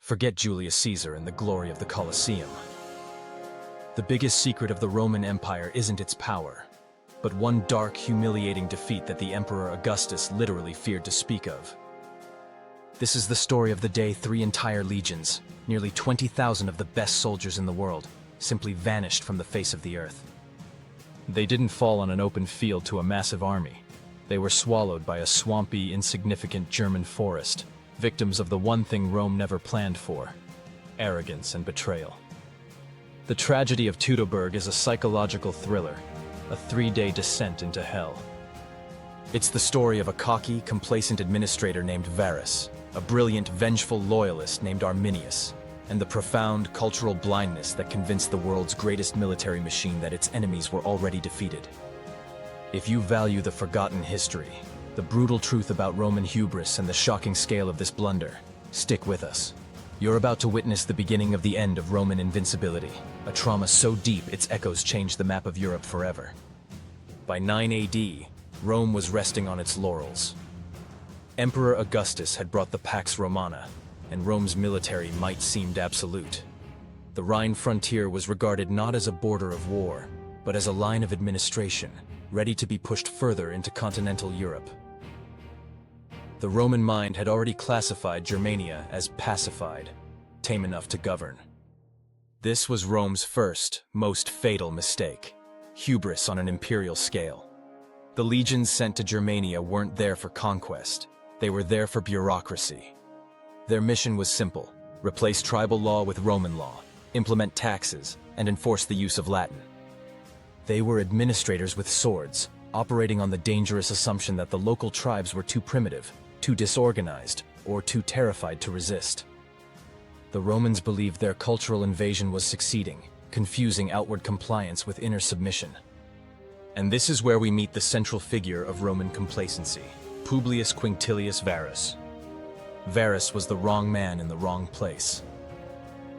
Forget Julius Caesar and the glory of the Colosseum. The biggest secret of the Roman Empire isn't its power, but one dark, humiliating defeat that the Emperor Augustus literally feared to speak of. This is the story of the day 3 entire legions, nearly 20,000 of the best soldiers in the world, simply vanished from the face of the earth. They didn't fall on an open field to a massive army. They were swallowed by a swampy, insignificant German forest, victims of the one thing Rome never planned for: arrogance and betrayal. The tragedy of Teutoburg is a psychological thriller, a 3-day descent into hell. It's the story of a cocky, complacent administrator named Varus, a brilliant, vengeful loyalist named Arminius, and the profound cultural blindness that convinced the world's greatest military machine that its enemies were already defeated. If you value the forgotten history, the brutal truth about Roman hubris, and the shocking scale of this blunder, stick with us. You're about to witness the beginning of the end of Roman invincibility, a trauma so deep its echoes changed the map of Europe forever. By 9 AD, Rome was resting on its laurels. Emperor Augustus had brought the Pax Romana, and Rome's military might seemed absolute. The Rhine frontier was regarded not as a border of war, but as a line of administration, ready to be pushed further into continental Europe. The Roman mind had already classified Germania as pacified, tame enough to govern. This was Rome's first, most fatal mistake: hubris on an imperial scale. The legions sent to Germania weren't there for conquest, they were there for bureaucracy. Their mission was simple: replace tribal law with Roman law, implement taxes, and enforce the use of Latin. They were administrators with swords, operating on the dangerous assumption that the local tribes were too primitive, too disorganized, or too terrified to resist. The Romans believed their cultural invasion was succeeding, confusing outward compliance with inner submission. And this is where we meet the central figure of Roman complacency: Publius Quinctilius Varus. Varus was the wrong man in the wrong place.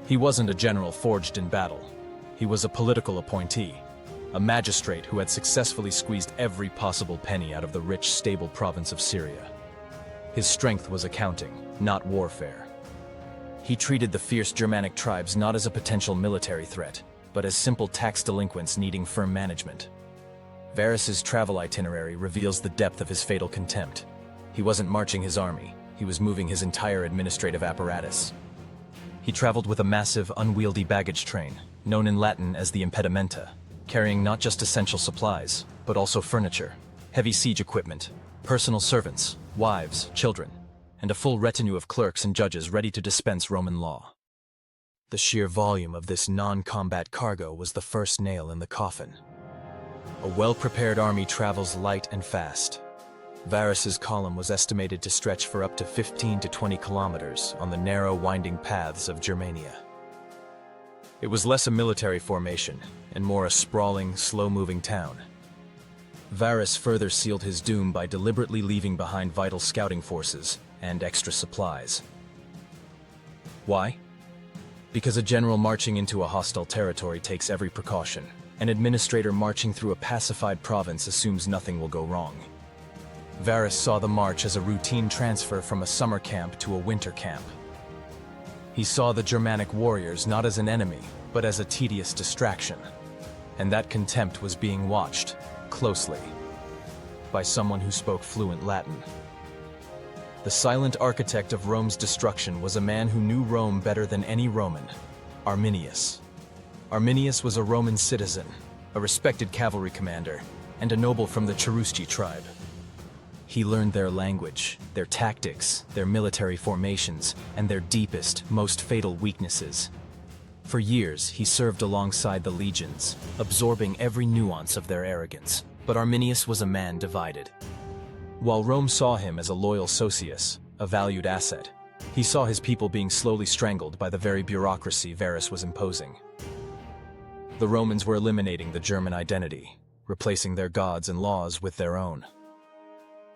He wasn't a general forged in battle. He was a political appointee, a magistrate who had successfully squeezed every possible penny out of the rich, stable province of Syria. His strength was accounting, not warfare. He treated the fierce Germanic tribes not as a potential military threat, but as simple tax delinquents needing firm management. Varus's travel itinerary reveals the depth of his fatal contempt. He wasn't marching his army, he was moving his entire administrative apparatus. He traveled with a massive, unwieldy baggage train, known in Latin as the impedimenta, carrying not just essential supplies, but also furniture, heavy siege equipment, personal servants, wives, children, and a full retinue of clerks and judges ready to dispense Roman law. The sheer volume of this non-combat cargo was the first nail in the coffin. A well-prepared army travels light and fast. Varus's column was estimated to stretch for up to 15 to 20 kilometers on the narrow, winding paths of Germania. It was less a military formation and more a sprawling, slow-moving town. Varus further sealed his doom by deliberately leaving behind vital scouting forces and extra supplies. Why? Because a general marching into a hostile territory takes every precaution. An administrator marching through a pacified province assumes nothing will go wrong. Varus saw the march as a routine transfer from a summer camp to a winter camp. He saw the Germanic warriors not as an enemy, but as a tedious distraction. And that contempt was being watched closely by someone who spoke fluent Latin. The silent architect of Rome's destruction was a man who knew Rome better than any Roman: Arminius. Arminius was a Roman citizen, a respected cavalry commander, and a noble from the Cherusci tribe. He learned their language, their tactics, their military formations, and their deepest, most fatal weaknesses. For years, he served alongside the legions, absorbing every nuance of their arrogance. But Arminius was a man divided. While Rome saw him as a loyal socius, a valued asset, he saw his people being slowly strangled by the very bureaucracy Varus was imposing. The Romans were eliminating the German identity, replacing their gods and laws with their own.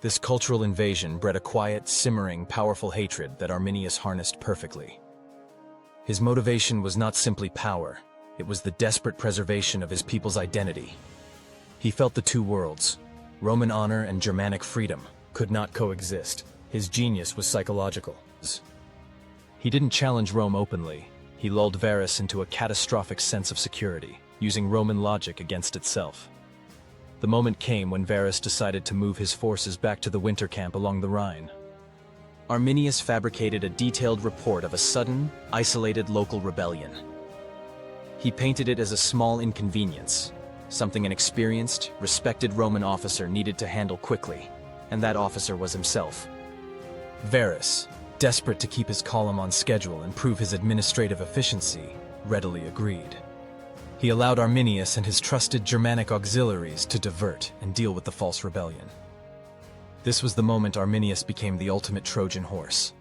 This cultural invasion bred a quiet, simmering, powerful hatred that Arminius harnessed perfectly. His motivation was not simply power, it was the desperate preservation of his people's identity. He felt the two worlds, Roman honor and Germanic freedom, could not coexist. His genius was psychological. He didn't challenge Rome openly. He lulled Varus into a catastrophic sense of security, using Roman logic against itself. The moment came when Varus decided to move his forces back to the winter camp along the Rhine. Arminius fabricated a detailed report of a sudden, isolated local rebellion. He painted it as a small inconvenience, something an experienced, respected Roman officer needed to handle quickly, and that officer was himself. Varus, desperate to keep his column on schedule and prove his administrative efficiency, readily agreed. He allowed Arminius and his trusted Germanic auxiliaries to divert and deal with the false rebellion. This was the moment Arminius became the ultimate Trojan horse.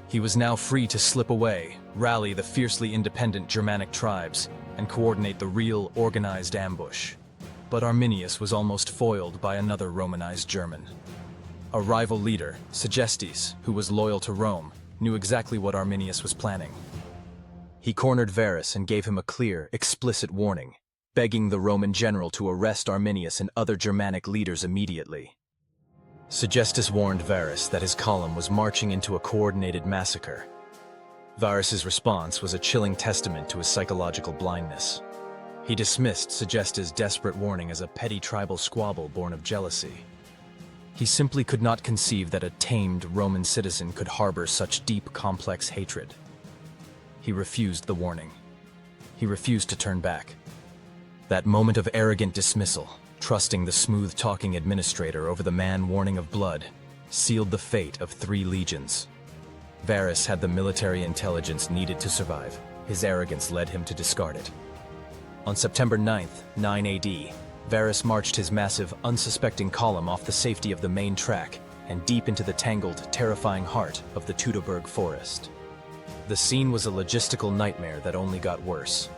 He was now free to slip away, rally the fiercely independent Germanic tribes, and coordinate the real, organized ambush. But Arminius was almost foiled by another Romanized German. A rival leader, Segestes, who was loyal to Rome, knew exactly what Arminius was planning. He cornered Varus and gave him a clear, explicit warning, begging the Roman general to arrest Arminius and other Germanic leaders immediately. Segestes warned Varus that his column was marching into a coordinated massacre. Varus's response was a chilling testament to his psychological blindness. He dismissed Segestes' desperate warning as a petty tribal squabble born of jealousy. He simply could not conceive that a tamed Roman citizen could harbor such deep, complex hatred. He refused the warning. He refused to turn back. That moment of arrogant dismissal, trusting the smooth-talking administrator over the man warning of blood, sealed the fate of 3 legions. Varus had the military intelligence needed to survive. His arrogance led him to discard it. On September 9th, 9 AD, Varus marched his massive, unsuspecting column off the safety of the main track and deep into the tangled, terrifying heart of the Teutoburg Forest. The scene was a logistical nightmare that only got worse.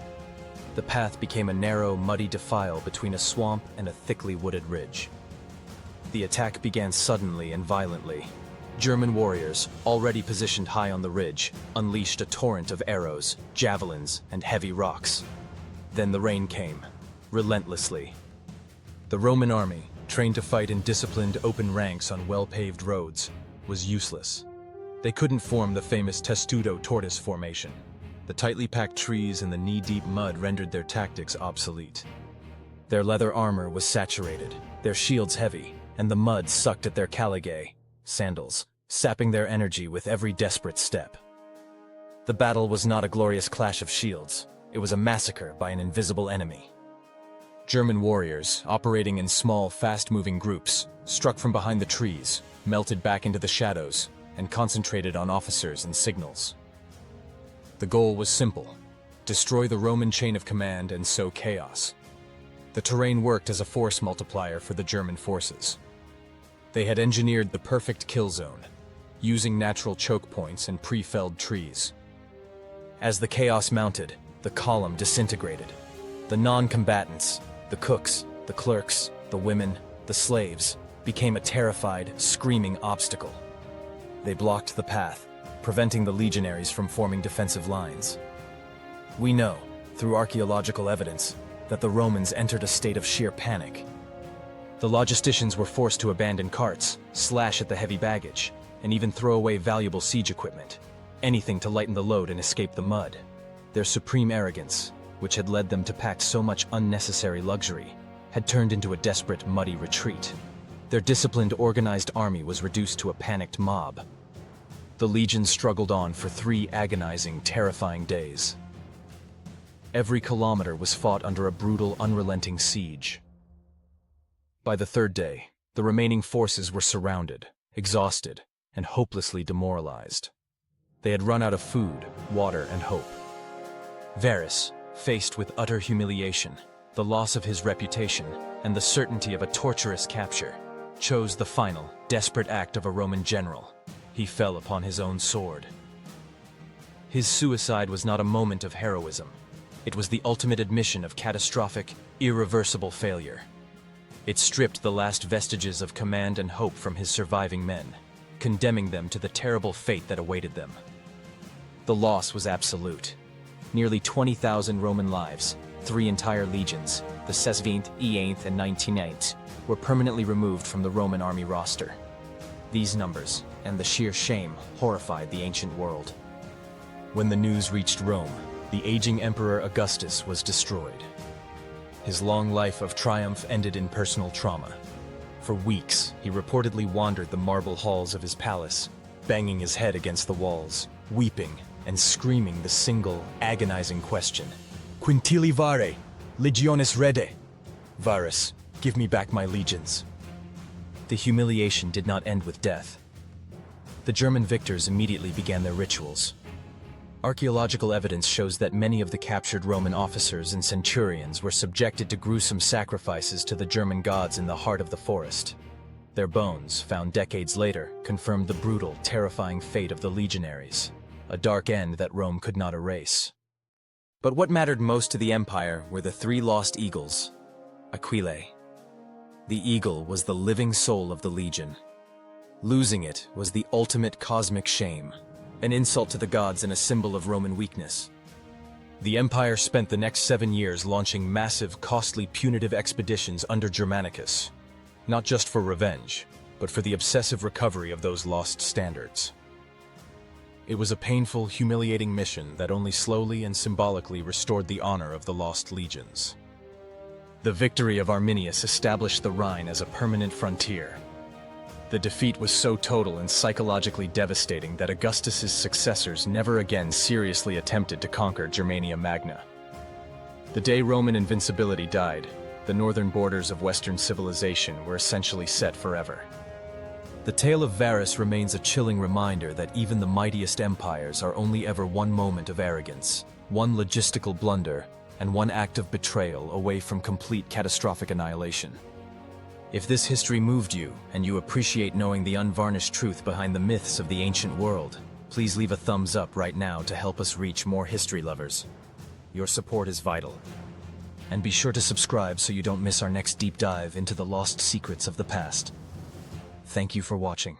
The path became a narrow, muddy defile between a swamp and a thickly wooded ridge. The attack began suddenly and violently. German warriors, already positioned high on the ridge, unleashed a torrent of arrows, javelins, and heavy rocks. Then the rain came, relentlessly. The Roman army, trained to fight in disciplined, open ranks on well-paved roads, was useless. They couldn't form the famous testudo tortoise formation. The tightly packed trees and the knee-deep mud rendered their tactics obsolete. Their leather armor was saturated, their shields heavy, and the mud sucked at their caligae, sandals, sapping their energy with every desperate step. The battle was not a glorious clash of shields. It was a massacre by an invisible enemy. German warriors, operating in small, fast-moving groups, struck from behind the trees, melted back into the shadows, and concentrated on officers and signals. The goal was simple: destroy the Roman chain of command and sow chaos. The terrain worked as a force multiplier for the German forces. They had engineered the perfect kill zone, using natural choke points and pre-felled trees. As the chaos mounted, the column disintegrated. The non-combatants, the cooks, the clerks, the women, the slaves, became a terrified, screaming obstacle. They blocked the path, preventing the legionaries from forming defensive lines. We know, through archaeological evidence, that the Romans entered a state of sheer panic. The logisticians were forced to abandon carts, slash at the heavy baggage, and even throw away valuable siege equipment, anything to lighten the load and escape the mud. Their supreme arrogance, which had led them to pack so much unnecessary luxury, had turned into a desperate, muddy retreat. Their disciplined, organized army was reduced to a panicked mob. The legions struggled on for 3 agonizing, terrifying days. Every kilometer was fought under a brutal, unrelenting siege. By the 3rd day, the remaining forces were surrounded, exhausted, and hopelessly demoralized. They had run out of food, water, and hope. Varus, faced with utter humiliation, the loss of his reputation, and the certainty of a torturous capture, chose the final, desperate act of a Roman general. He fell upon his own sword. His suicide was not a moment of heroism. It was the ultimate admission of catastrophic, irreversible failure. It stripped the last vestiges of command and hope from his surviving men, condemning them to the terrible fate that awaited them. The loss was absolute. Nearly 20,000 Roman lives, 3 entire legions, the 16th, 18th, and 19th, were permanently removed from the Roman army roster. These numbers, and the sheer shame, horrified the ancient world. When the news reached Rome, the aging Emperor Augustus was destroyed. His long life of triumph ended in personal trauma. For weeks, he reportedly wandered the marble halls of his palace, banging his head against the walls, weeping and screaming the single, agonizing question: Quintili vare, legionis rede. Varus, give me back my legions. The humiliation did not end with death. The German victors immediately began their rituals. Archaeological evidence shows that many of the captured Roman officers and centurions were subjected to gruesome sacrifices to the German gods in the heart of the forest. Their bones, found decades later, confirmed the brutal, terrifying fate of the legionaries, a dark end that Rome could not erase. But what mattered most to the empire were the three lost eagles, Aquilae. The eagle was the living soul of the legion. Losing it was the ultimate cosmic shame, an insult to the gods and a symbol of Roman weakness. The empire spent the next 7 years launching massive, costly, punitive expeditions under Germanicus, not just for revenge, but for the obsessive recovery of those lost standards. It was a painful, humiliating mission that only slowly and symbolically restored the honor of the lost legions. The victory of Arminius established the Rhine as a permanent frontier. The defeat was so total and psychologically devastating that Augustus's successors never again seriously attempted to conquer Germania Magna. The day Roman invincibility died, the northern borders of Western civilization were essentially set forever. The tale of Varus remains a chilling reminder that even the mightiest empires are only ever one moment of arrogance, one logistical blunder, and one act of betrayal away from complete catastrophic annihilation. If this history moved you, and you appreciate knowing the unvarnished truth behind the myths of the ancient world, please leave a thumbs up right now to help us reach more history lovers. Your support is vital. And be sure to subscribe so you don't miss our next deep dive into the lost secrets of the past. Thank you for watching.